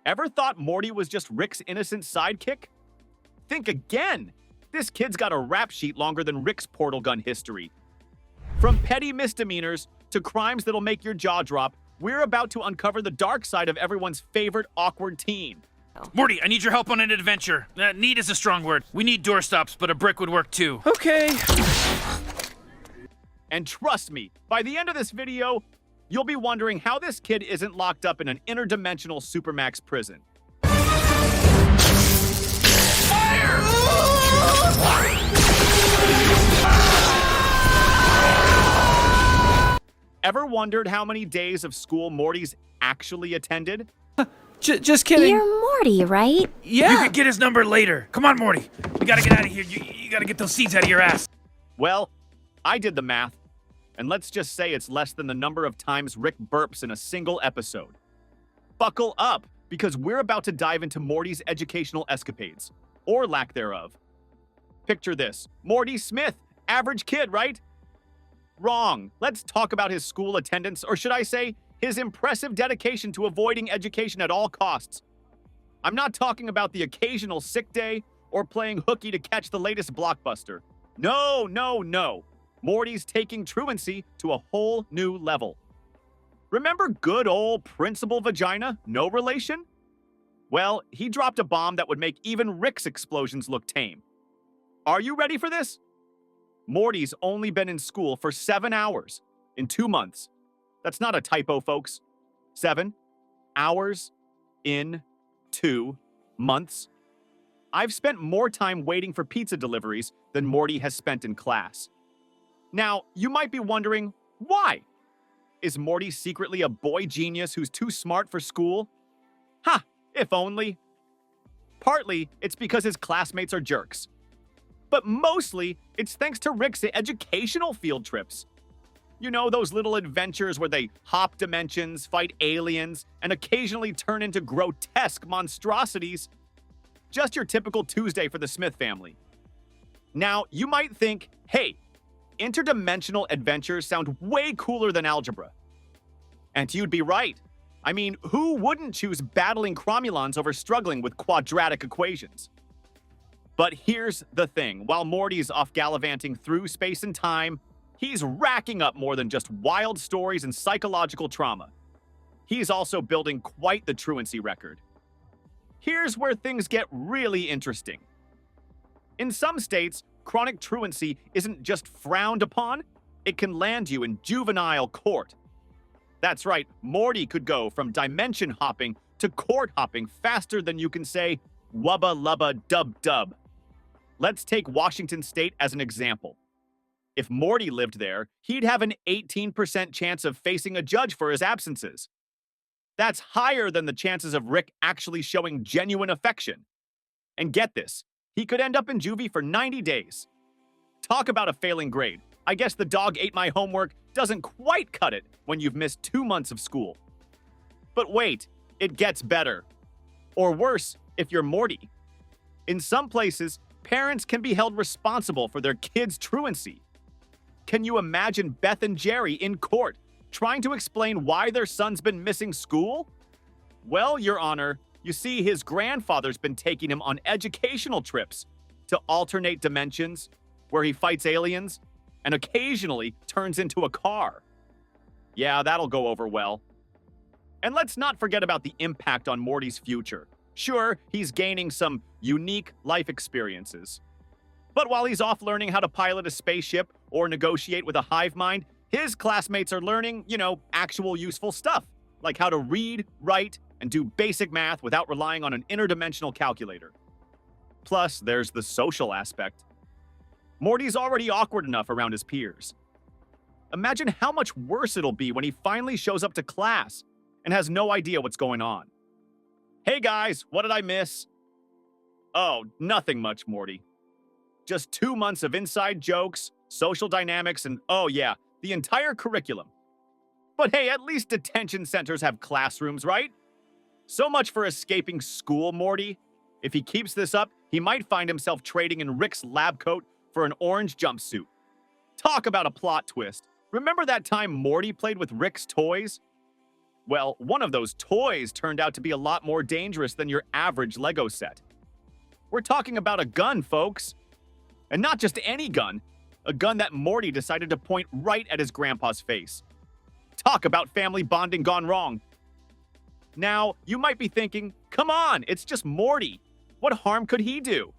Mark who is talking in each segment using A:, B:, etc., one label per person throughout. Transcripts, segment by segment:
A: Ever thought Morty was just Rick's innocent sidekick? Think again! This kid's got a rap sheet longer than Rick's portal gun history. From petty misdemeanors to crimes that'll make your jaw drop, we're about to uncover the dark side of everyone's favorite awkward teen.
B: Morty, I need your help on an adventure. Need is a strong word. We need doorstops, but a brick would work too.
C: Okay.
A: And trust me, by the end of this video, you'll be wondering how this kid isn't locked up in an interdimensional Supermax prison.
B: Fire!
A: Ever wondered how many days of school Morty's actually attended?
C: Just kidding.
D: You're Morty, right?
C: Yeah.
B: You can get his number later. Come on, Morty. We gotta get out of here. You gotta get those seeds out of your ass.
A: Well, I did the math, and let's just say it's less than the number of times Rick burps in a single episode. Buckle up, because we're about to dive into Morty's educational escapades, or lack thereof. Picture this, Morty Smith, average kid, right? Wrong. Let's talk about his school attendance, or should I say, his impressive dedication to avoiding education at all costs. I'm not talking about the occasional sick day or playing hooky to catch the latest blockbuster. No, no, no. Morty's taking truancy to a whole new level. Remember good old Principal Vagina, no relation? Well, he dropped a bomb that would make even Rick's explosions look tame. Are you ready for this? Morty's only been in school for 7 hours in 2 months. That's not a typo, folks. 7 hours in 2 months. I've spent more time waiting for pizza deliveries than Morty has spent in class. Now, you might be wondering, why? Is Morty secretly a boy genius who's too smart for school? Ha! If only. Partly, it's because his classmates are jerks. But mostly, it's thanks to Rick's educational field trips. You know, those little adventures where they hop dimensions, fight aliens, and occasionally turn into grotesque monstrosities. Just your typical Tuesday for the Smith family. Now, you might think, hey, interdimensional adventures sound way cooler than algebra. And you'd be right. I mean, who wouldn't choose battling cromulons over struggling with quadratic equations? But here's the thing. While Morty's off gallivanting through space and time, he's racking up more than just wild stories and psychological trauma. He's also building quite the truancy record. Here's where things get really interesting. In some states, chronic truancy isn't just frowned upon, it can land you in juvenile court. That's right, Morty could go from dimension hopping to court hopping faster than you can say, wubba lubba dub dub. Let's take Washington State as an example. If Morty lived there, he'd have an 18% chance of facing a judge for his absences. That's higher than the chances of Rick actually showing genuine affection. And get this, he could end up in juvie for 90 days. Talk about a failing grade. I guess the dog ate my homework doesn't quite cut it when you've missed 2 months of school. But wait, it gets better. Or worse, if you're Morty. In some places, parents can be held responsible for their kids' truancy. Can you imagine Beth and Jerry in court trying to explain why their son's been missing school? Well, Your Honor, you see, his grandfather's been taking him on educational trips to alternate dimensions, where he fights aliens and occasionally turns into a car. Yeah, that'll go over well. And let's not forget about the impact on Morty's future. Sure, he's gaining some unique life experiences. But while he's off learning how to pilot a spaceship or negotiate with a hive mind, his classmates are learning, actual useful stuff, like how to read, write, and do basic math without relying on an interdimensional calculator. Plus, there's the social aspect. Morty's already awkward enough around his peers. Imagine how much worse it'll be when he finally shows up to class and has no idea what's going on. Hey guys, what did I miss? Oh, nothing much, Morty. Just 2 months of inside jokes, social dynamics, and oh yeah, the entire curriculum. But hey, at least detention centers have classrooms, right? So much for escaping school, Morty. If he keeps this up, he might find himself trading in Rick's lab coat for an orange jumpsuit. Talk about a plot twist. Remember that time Morty played with Rick's toys? Well, one of those toys turned out to be a lot more dangerous than your average Lego set. We're talking about a gun, folks. And not just any gun, a gun that Morty decided to point right at his grandpa's face. Talk about family bonding gone wrong. Now, you might be thinking, come on, it's just Morty. What harm could he do?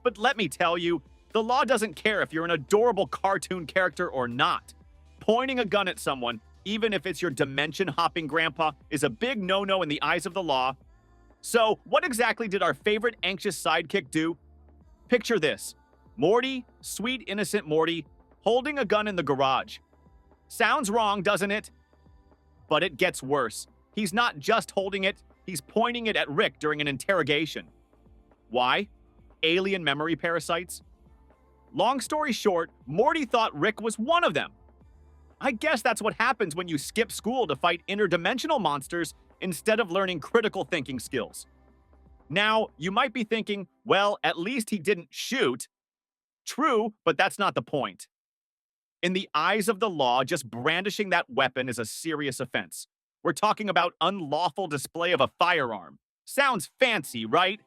A: But let me tell you, the law doesn't care if you're an adorable cartoon character or not. Pointing a gun at someone, even if it's your dimension-hopping grandpa, is a big no-no in the eyes of the law. So, what exactly did our favorite anxious sidekick do? Picture this. Morty, sweet innocent Morty, holding a gun in the garage. Sounds wrong, doesn't it? But it gets worse. He's not just holding it, he's pointing it at Rick during an interrogation. Why? Alien memory parasites? Long story short, Morty thought Rick was one of them. I guess that's what happens when you skip school to fight interdimensional monsters instead of learning critical thinking skills. Now, you might be thinking, well, at least he didn't shoot. True, but that's not the point. In the eyes of the law, just brandishing that weapon is a serious offense. We're talking about unlawful display of a firearm. Sounds fancy, right?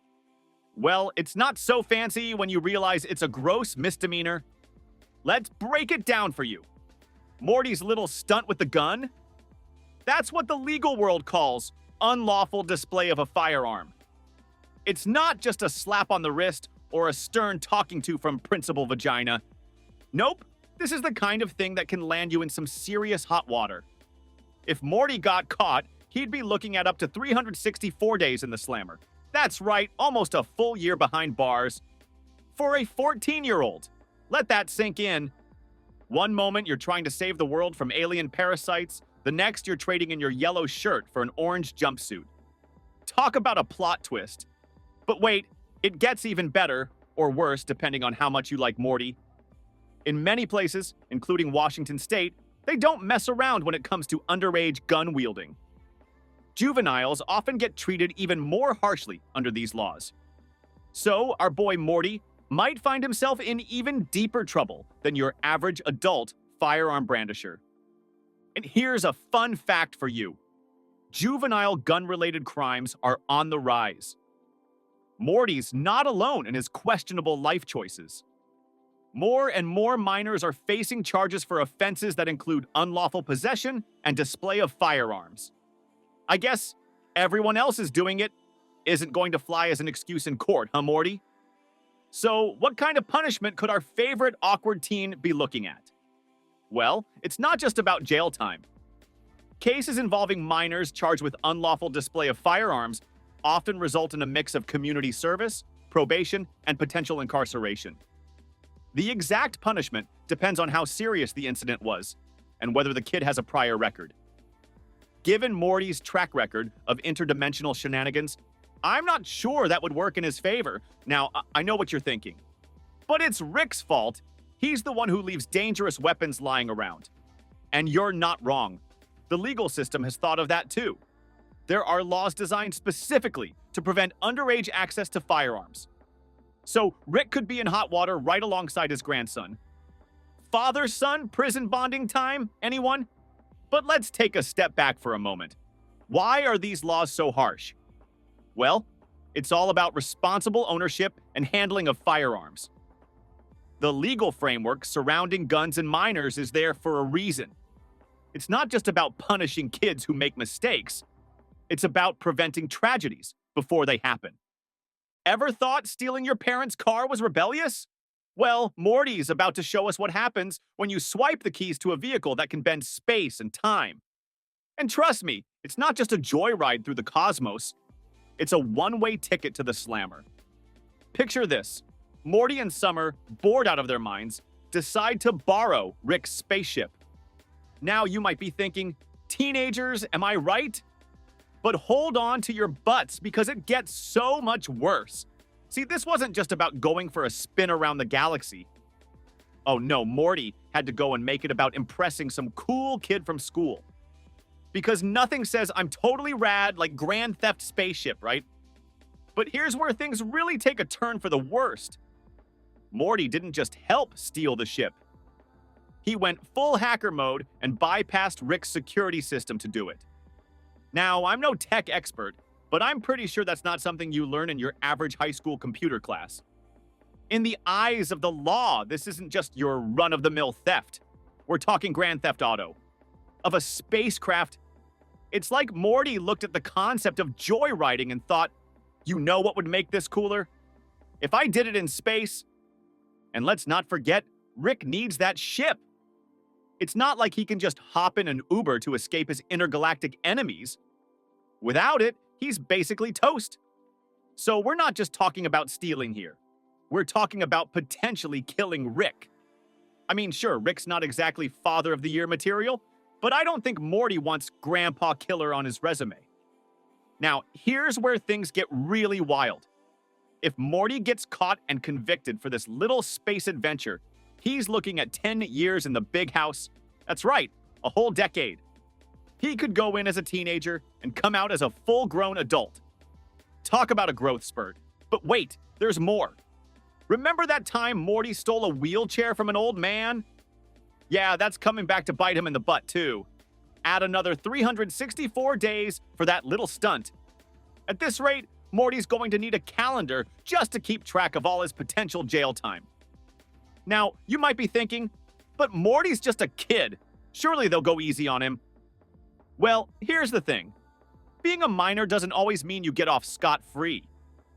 A: Well, it's not so fancy when you realize it's a gross misdemeanor. Let's break it down for you. Morty's little stunt with the gun? That's what the legal world calls unlawful display of a firearm. It's not just a slap on the wrist or a stern talking to from Principal Vagina. Nope, this is the kind of thing that can land you in some serious hot water. If Morty got caught, he'd be looking at up to 364 days in the slammer. That's right, almost a full year behind bars. For a 14-year-old. Let that sink in. One moment you're trying to save the world from alien parasites, the next you're trading in your yellow shirt for an orange jumpsuit. Talk about a plot twist. But wait, it gets even better, or worse, depending on how much you like Morty. In many places, including Washington State, they don't mess around when it comes to underage gun wielding. Juveniles often get treated even more harshly under these laws. So, our boy Morty might find himself in even deeper trouble than your average adult firearm brandisher. And here's a fun fact for you. Juvenile gun-related crimes are on the rise. Morty's not alone in his questionable life choices. More and more minors are facing charges for offenses that include unlawful possession and display of firearms. I guess everyone else is doing it. Isn't going to fly as an excuse in court, huh, Morty? So, what kind of punishment could our favorite awkward teen be looking at? Well, it's not just about jail time. Cases involving minors charged with unlawful display of firearms often result in a mix of community service, probation, and potential incarceration. The exact punishment depends on how serious the incident was and whether the kid has a prior record. Given Morty's track record of interdimensional shenanigans, I'm not sure that would work in his favor. Now, I know what you're thinking. But it's Rick's fault. He's the one who leaves dangerous weapons lying around. And you're not wrong. The legal system has thought of that too. There are laws designed specifically to prevent underage access to firearms. So Rick could be in hot water right alongside his grandson. Father-son prison bonding time, anyone? But let's take a step back for a moment. Why are these laws so harsh? Well, it's all about responsible ownership and handling of firearms. The legal framework surrounding guns and minors is there for a reason. It's not just about punishing kids who make mistakes. It's about preventing tragedies before they happen. Ever thought stealing your parents' car was rebellious? Well, Morty's about to show us what happens when you swipe the keys to a vehicle that can bend space and time. And trust me, it's not just a joyride through the cosmos. It's a one-way ticket to the slammer. Picture this. Morty and Summer, bored out of their minds, decide to borrow Rick's spaceship. Now you might be thinking, teenagers, am I right? But hold on to your butts because it gets so much worse. See, this wasn't just about going for a spin around the galaxy. Oh no, Morty had to go and make it about impressing some cool kid from school. Because nothing says I'm totally rad like Grand Theft Spaceship, right? But here's where things really take a turn for the worst. Morty didn't just help steal the ship. He went full hacker mode and bypassed Rick's security system to do it. Now, I'm no tech expert, but I'm pretty sure that's not something you learn in your average high school computer class. In the eyes of the law, this isn't just your run-of-the-mill theft. We're talking Grand Theft Auto. Of a spacecraft. It's like Morty looked at the concept of joyriding and thought, you know what would make this cooler? If I did it in space. And let's not forget, Rick needs that ship. It's not like he can just hop in an Uber to escape his intergalactic enemies. Without it, he's basically toast. So we're not just talking about stealing here. We're talking about potentially killing Rick. I mean, sure, Rick's not exactly Father of the Year material, but I don't think Morty wants Grandpa Killer on his resume. Now, here's where things get really wild. If Morty gets caught and convicted for this little space adventure, he's looking at 10 years in the big house. That's right, a whole decade. He could go in as a teenager and come out as a full-grown adult. Talk about a growth spurt. But wait, there's more. Remember that time Morty stole a wheelchair from an old man? Yeah, that's coming back to bite him in the butt, too. Add another 364 days for that little stunt. At this rate, Morty's going to need a calendar just to keep track of all his potential jail time. Now, you might be thinking, but Morty's just a kid. Surely they'll go easy on him. Well, here's the thing. Being a minor doesn't always mean you get off scot-free.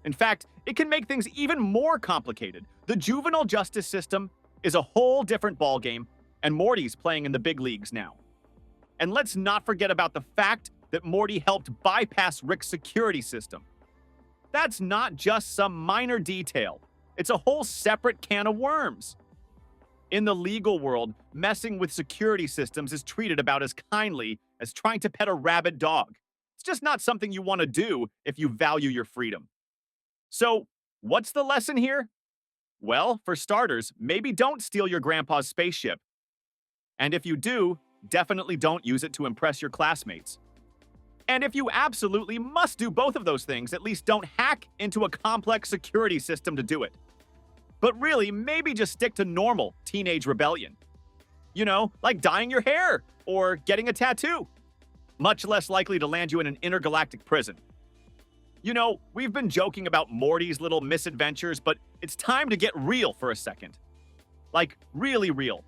A: In fact, it can make things even more complicated. The juvenile justice system is a whole different ballgame, and Morty's playing in the big leagues now. And let's not forget about the fact that Morty helped bypass Rick's security system. That's not just some minor detail. It's a whole separate can of worms. In the legal world, messing with security systems is treated about as kindly as trying to pet a rabid dog. It's just not something you want to do if you value your freedom. So, what's the lesson here? Well, for starters, maybe don't steal your grandpa's spaceship. And if you do, definitely don't use it to impress your classmates. And if you absolutely must do both of those things, at least don't hack into a complex security system to do it. But really, maybe just stick to normal teenage rebellion. You know, like dyeing your hair or getting a tattoo. Much less likely to land you in an intergalactic prison. You know, we've been joking about Morty's little misadventures, but it's time to get real for a second. Like, really real.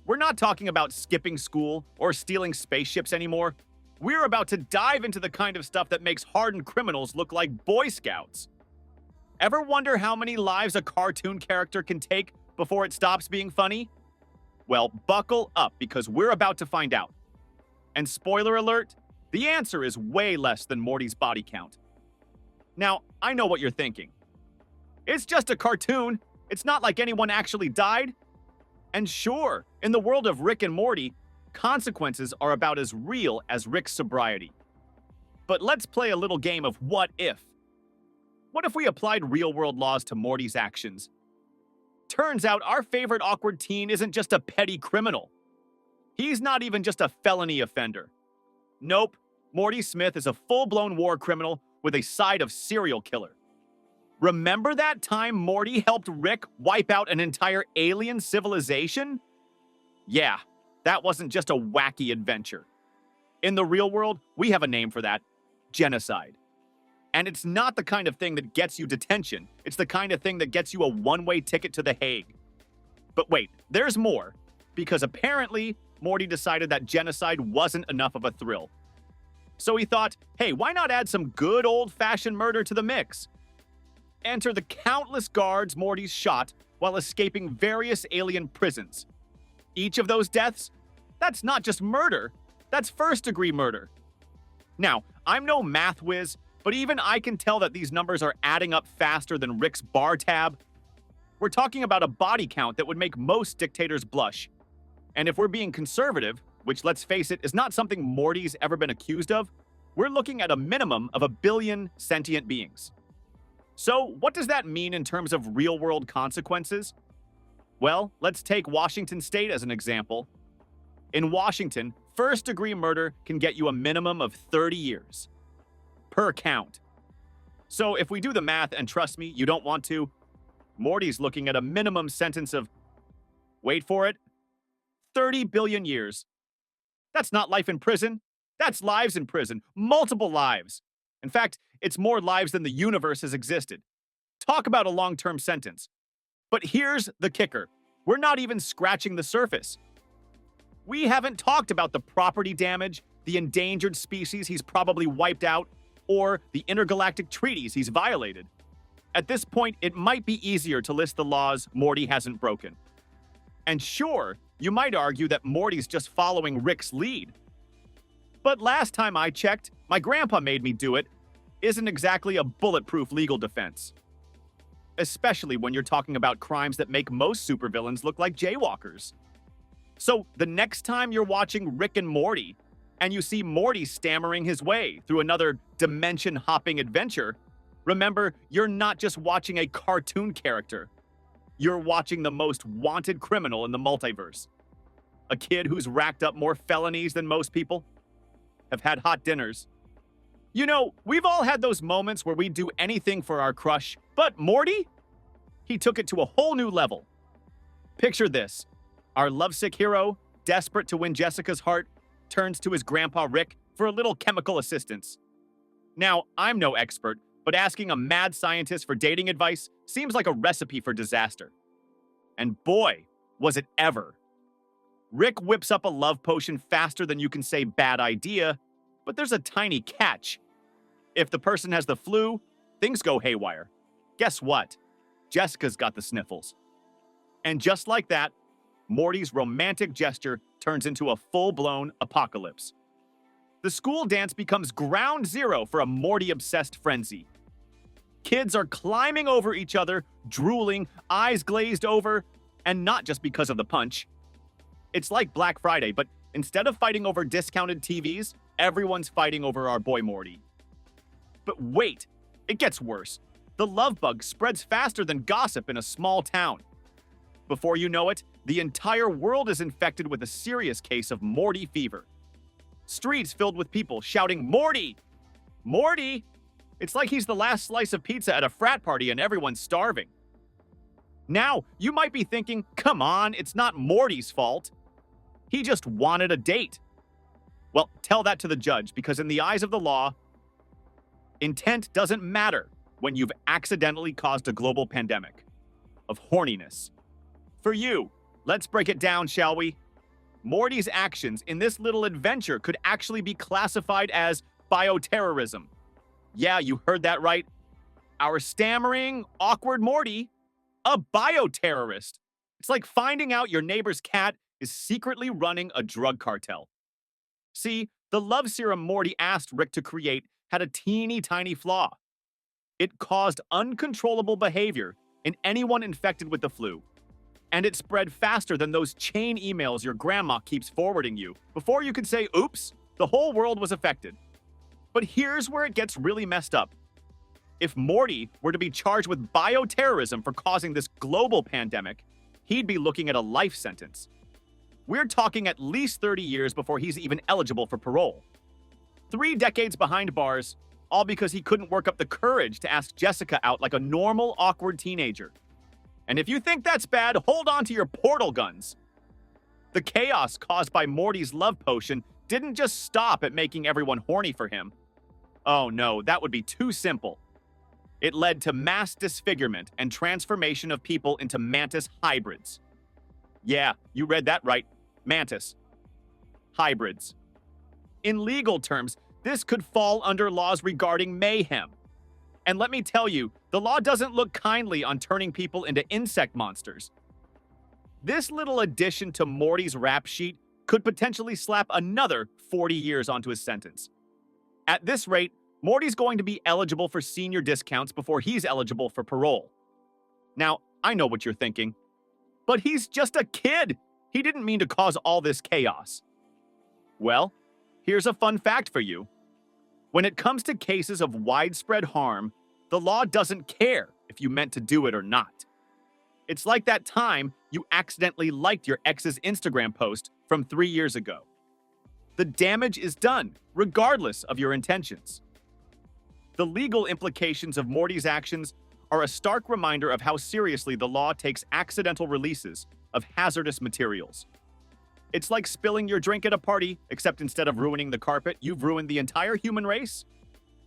A: We're not talking about skipping school or stealing spaceships anymore. We're about to dive into the kind of stuff that makes hardened criminals look like Boy Scouts. Ever wonder how many lives a cartoon character can take before it stops being funny? Well, buckle up because we're about to find out. And spoiler alert, the answer is way less than Morty's body count. Now, I know what you're thinking. It's just a cartoon. It's not like anyone actually died. And sure, in the world of Rick and Morty, consequences are about as real as Rick's sobriety. But let's play a little game of what if. What if we applied real-world laws to Morty's actions? Turns out our favorite awkward teen isn't just a petty criminal. He's not even just a felony offender. Nope, Morty Smith is a full-blown war criminal with a side of serial killer. Remember that time Morty helped Rick wipe out an entire alien civilization? Yeah, that wasn't just a wacky adventure. In the real world, we have a name for that: genocide. And it's not the kind of thing that gets you detention. It's the kind of thing that gets you a one-way ticket to The Hague. But wait, there's more. Because apparently, Morty decided that genocide wasn't enough of a thrill. So he thought, hey, why not add some good old-fashioned murder to the mix? Enter the countless guards Morty's shot while escaping various alien prisons. Each of those deaths? That's not just murder. That's first-degree murder. Now, I'm no math whiz, but even I can tell that these numbers are adding up faster than Rick's bar tab. We're talking about a body count that would make most dictators blush. And if we're being conservative, which, let's face it, is not something Morty's ever been accused of, we're looking at a minimum of 1 billion sentient beings. So, what does that mean in terms of real-world consequences? Well, let's take Washington State as an example. In Washington, first-degree murder can get you a minimum of 30 years. Per count. So if we do the math, and trust me, you don't want to, Morty's looking at a minimum sentence of, wait for it, 30 billion years. That's not life in prison. That's lives in prison, multiple lives. In fact, it's more lives than the universe has existed. Talk about a long-term sentence. But here's the kicker. We're not even scratching the surface. We haven't talked about the property damage, the endangered species he's probably wiped out, or the intergalactic treaties he's violated. At this point, it might be easier to list the laws Morty hasn't broken. And sure, you might argue that Morty's just following Rick's lead. But last time I checked, my grandpa made me do it, isn't exactly a bulletproof legal defense. Especially when you're talking about crimes that make most supervillains look like jaywalkers. So the next time you're watching Rick and Morty, and you see Morty stammering his way through another dimension-hopping adventure, remember, you're not just watching a cartoon character. You're watching the most wanted criminal in the multiverse. A kid who's racked up more felonies than most people, have had hot dinners. You know, we've all had those moments where we do anything for our crush, but Morty? He took it to a whole new level. Picture this. Our lovesick hero, desperate to win Jessica's heart, turns to his grandpa Rick for a little chemical assistance. Now, I'm no expert, but asking a mad scientist for dating advice seems like a recipe for disaster. And boy, was it ever. Rick whips up a love potion faster than you can say bad idea, but there's a tiny catch. If the person has the flu, things go haywire. Guess what? Jessica's got the sniffles. And just like that, Morty's romantic gesture turns into a full-blown apocalypse. The school dance becomes ground zero for a Morty-obsessed frenzy. Kids are climbing over each other, drooling, eyes glazed over, and not just because of the punch. It's like Black Friday, but instead of fighting over discounted TVs, everyone's fighting over our boy Morty. But wait, it gets worse. The love bug spreads faster than gossip in a small town. Before you know it, the entire world is infected with a serious case of Morty fever. Streets filled with people shouting, "Morty! Morty!" It's like he's the last slice of pizza at a frat party and everyone's starving. Now, you might be thinking, come on, it's not Morty's fault. He just wanted a date. Well, tell that to the judge, because in the eyes of the law, intent doesn't matter when you've accidentally caused a global pandemic of horniness. For you, let's break it down, shall we? Morty's actions in this little adventure could actually be classified as bioterrorism. Yeah, you heard that right. Our stammering, awkward Morty, a bioterrorist. It's like finding out your neighbor's cat is secretly running a drug cartel. See, the love serum Morty asked Rick to create had a teeny tiny flaw. It caused uncontrollable behavior in anyone infected with the flu. And it spread faster than those chain emails your grandma keeps forwarding you. Before you could say, oops, the whole world was affected. But here's where it gets really messed up. If Morty were to be charged with bioterrorism for causing this global pandemic, he'd be looking at a life sentence. We're talking at least 30 years before he's even eligible for parole. 3 decades behind bars, all because he couldn't work up the courage to ask Jessica out like a normal, awkward teenager. And if you think that's bad, hold on to your portal guns. The chaos caused by Morty's love potion didn't just stop at making everyone horny for him. Oh no, that would be too simple. It led to mass disfigurement and transformation of people into mantis hybrids. Yeah, you read that right. Mantis. Hybrids. In legal terms, this could fall under laws regarding mayhem. And let me tell you, the law doesn't look kindly on turning people into insect monsters. This little addition to Morty's rap sheet could potentially slap another 40 years onto his sentence. At this rate, Morty's going to be eligible for senior discounts before he's eligible for parole. Now, I know what you're thinking, but he's just a kid. He didn't mean to cause all this chaos. Well, here's a fun fact for you. When it comes to cases of widespread harm, the law doesn't care if you meant to do it or not. It's like that time you accidentally liked your ex's Instagram post from 3 years ago. The damage is done, regardless of your intentions. The legal implications of Morty's actions are a stark reminder of how seriously the law takes accidental releases of hazardous materials. It's like spilling your drink at a party, except instead of ruining the carpet, you've ruined the entire human race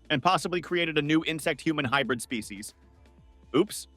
A: and possibly created a new insect-human hybrid species. Oops.